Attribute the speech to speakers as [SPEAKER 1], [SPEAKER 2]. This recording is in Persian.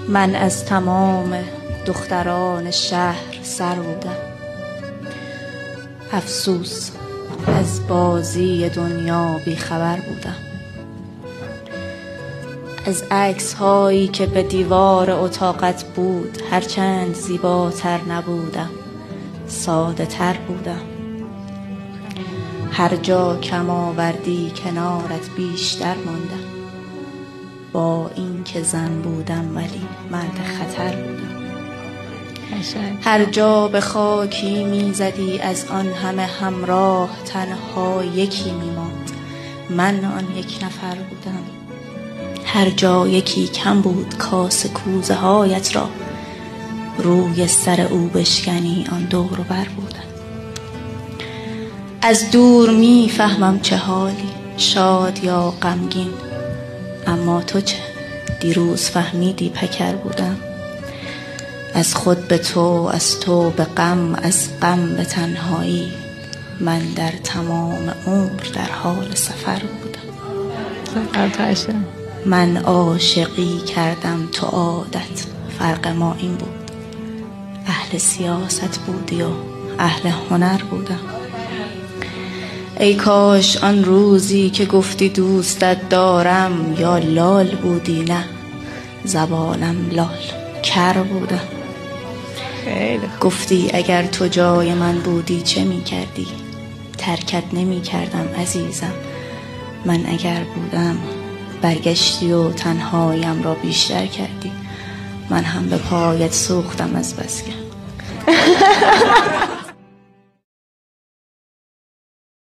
[SPEAKER 1] من از تمام دختران شهر سر بودم. افسوس از بازی دنیا بیخبر بودم. از عکس هایی که به دیوار اتاقت بود هرچند زیباتر نبودم، ساده تر بودم. هر جا کم آوردی کنارت بیشتر ماندم. با این که زن بودم ولی مرد خطر بودم. هر جا به خاکی میزدی از آن همه همراه تنها یکی میماند، من آن یک نفر بودم. هر جا یکی کم بود کاسه کوزه هایت را، روی سر او بشکنی آن دور و بر بودم. از دور میفهمم چه حالی، شاد یا غمگین، اما تو چه؟ دیروز فهمیدی پکر بودم. از خود به تو، از تو به غم، از غم به تنهایی، من در تمام عمر در حال سفر بودم. من عاشقی کردم تو عادت، فرق ما این بود. اهل سیاست بودی و اهل هنر بودم. ای کاش آن روزی که گفتی دوستت دارم یا لال بودی، نه زبانم لال کر بودم. گفتی اگر تو جای من بودی چه می کردی؟ ترکت نمی کردم عزیزم. من اگر بودم برگشتی و تنهایم را بیشتر کردی. من هم به پایت سوختم از بس که